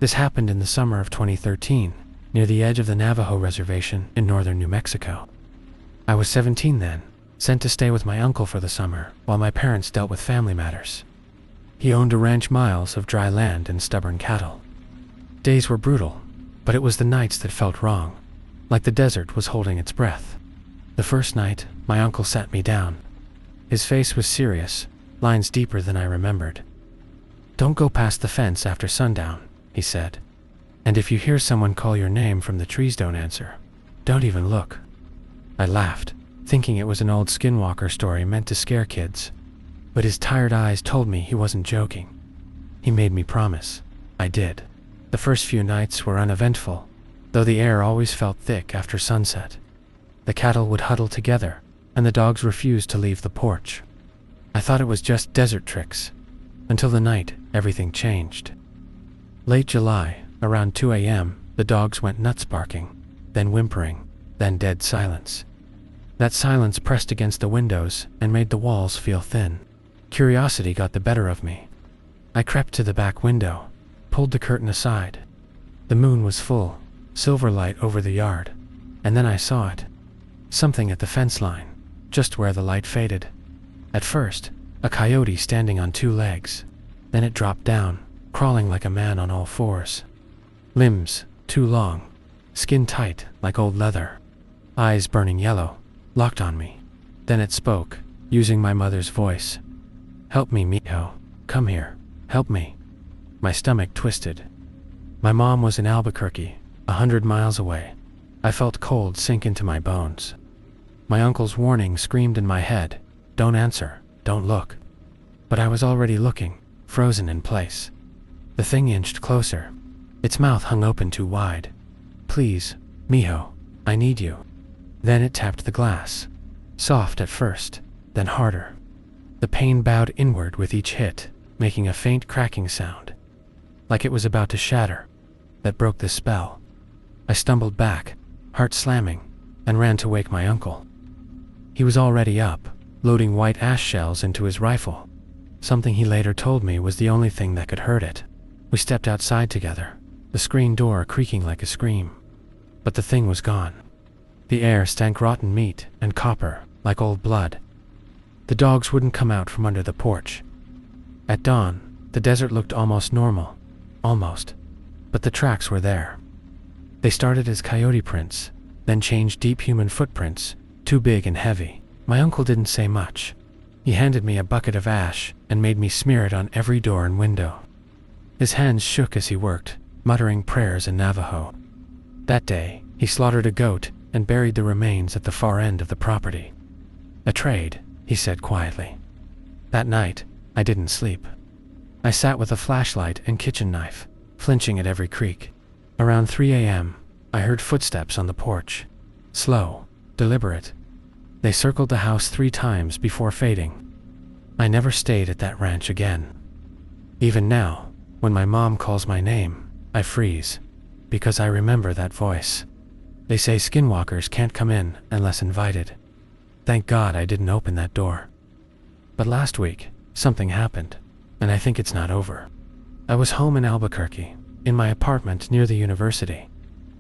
This happened in the summer of 2013, near the edge of the Navajo reservation in northern New Mexico. I was 17 then, sent to stay with my uncle for the summer while my parents dealt with family matters. He owned a ranch miles of dry land and stubborn cattle. Days were brutal, but it was the nights that felt wrong, like the desert was holding its breath. The first night, my uncle sat me down. His face was serious, lines deeper than I remembered. "Don't go past the fence after sundown," he said. "And if you hear someone call your name from the trees, don't answer. Don't even look." I laughed, thinking it was an old Skinwalker story meant to scare kids. But his tired eyes told me he wasn't joking. He made me promise. I did. The first few nights were uneventful, though the air always felt thick after sunset. The cattle would huddle together, and the dogs refused to leave the porch. I thought it was just desert tricks, until the night everything changed. Late July, around 2 a.m., the dogs went nuts barking, then whimpering, then dead silence. That silence pressed against the windows and made the walls feel thin. Curiosity got the better of me. I crept to the back window, pulled the curtain aside. The moon was full, silver light over the yard, and then I saw it. Something at the fence line, just where the light faded. At first, a coyote standing on 2 legs. Then it dropped down, crawling like a man on all 4s. Limbs, too long, skin tight like old leather, eyes burning yellow, locked on me. Then it spoke, using my mother's voice. "Help me, mijo. Come here. Help me." My stomach twisted. My mom was in Albuquerque, 100 miles away. I felt cold sink into my bones. My uncle's warning screamed in my head, "Don't answer, don't look." But I was already looking, frozen in place. The thing inched closer. Its mouth hung open too wide. "Please, mijo, I need you." Then it tapped the glass. Soft at first, then harder. The pane bowed inward with each hit, making a faint cracking sound, like it was about to shatter. That broke the spell. I stumbled back, heart slamming, and ran to wake my uncle. He was already up, loading white ash shells into his rifle. Something he later told me was the only thing that could hurt it. We stepped outside together, the screen door creaking like a scream. But the thing was gone. The air stank rotten meat and copper, like old blood. The dogs wouldn't come out from under the porch. At dawn, the desert looked almost normal. Almost. But the tracks were there. They started as coyote prints, then changed deep human footprints, too big and heavy. My uncle didn't say much. He handed me a bucket of ash and made me smear it on every door and window. His hands shook as he worked, muttering prayers in Navajo. That day, he slaughtered a goat and buried the remains at the far end of the property. "A trade," he said quietly. That night, I didn't sleep. I sat with a flashlight and kitchen knife, flinching at every creak. Around 3 a.m., I heard footsteps on the porch. Slow, deliberate. They circled the house 3 times before fading. I never stayed at that ranch again. Even now, when my mom calls my name, I freeze, because I remember that voice. They say skinwalkers can't come in unless invited. Thank God I didn't open that door. But last week, something happened, and I think it's not over. I was home in Albuquerque, in my apartment near the university.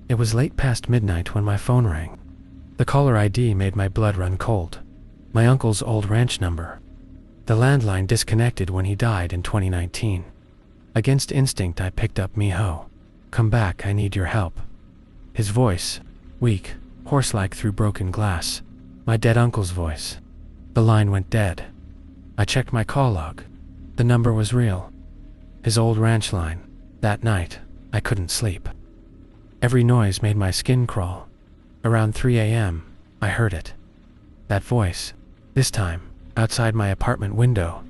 It was late past midnight when my phone rang. The caller ID made my blood run cold. My uncle's old ranch number. The landline disconnected when he died in 2019. Against instinct, I picked up "Mijo. Come back, I need your help." His voice, weak, horse-like through broken glass. My dead uncle's voice. The line went dead. I checked my call log. The number was real. His old ranch line. That night, I couldn't sleep. Every noise made my skin crawl. Around 3 a.m., I heard it. That voice, this time, outside my apartment window,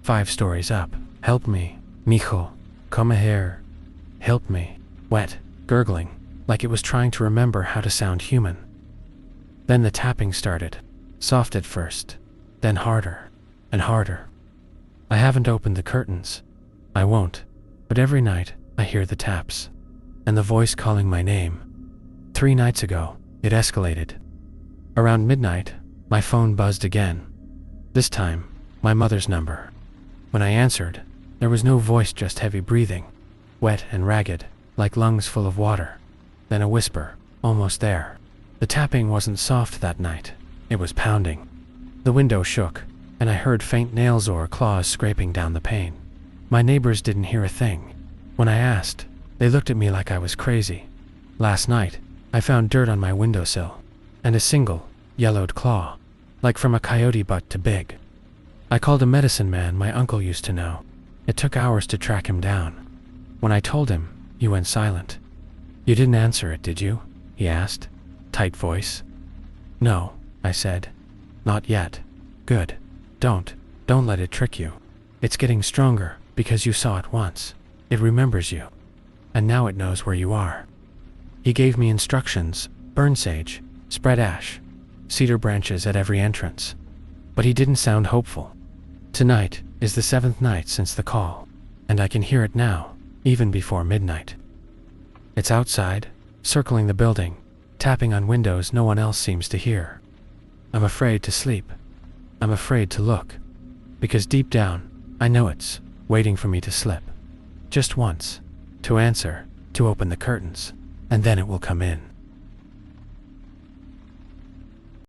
5 stories up. "Help me, mijo, come here. Help me." Wet, gurgling, like it was trying to remember how to sound human. Then the tapping started, soft at first, then harder and harder. I haven't opened the curtains. I won't, but every night I hear the taps, and the voice calling my name. 3 nights ago, it escalated. Around midnight, my phone buzzed again. This time, my mother's number. When I answered, there was no voice, just heavy breathing, wet and ragged. like lungs full of water. Then a whisper, almost there. The tapping wasn't soft that night. It was pounding. The window shook, and I heard faint nails or claws scraping down the pane. My neighbors didn't hear a thing. When I asked, they looked at me like I was crazy. Last night, I found dirt on my windowsill, and a single, yellowed claw, like from a coyote butt to big. I called a medicine man my uncle used to know. It took hours to track him down. When I told him, he went silent. "You didn't answer it, did you?" he asked, tight voice. "No," I said. "Not yet." "Good. Don't let it trick you. It's getting stronger because you saw it once. It remembers you. And now it knows where you are." He gave me instructions: burn sage, spread ash, cedar branches at every entrance. But he didn't sound hopeful. Tonight is the 7th night since the call, and I can hear it now, even before midnight. It's outside, circling the building, tapping on windows no one else seems to hear. I'm afraid to sleep. I'm afraid to look. Because deep down, I know it's waiting for me to slip. Just once. To answer, to open the curtains, and then it will come in.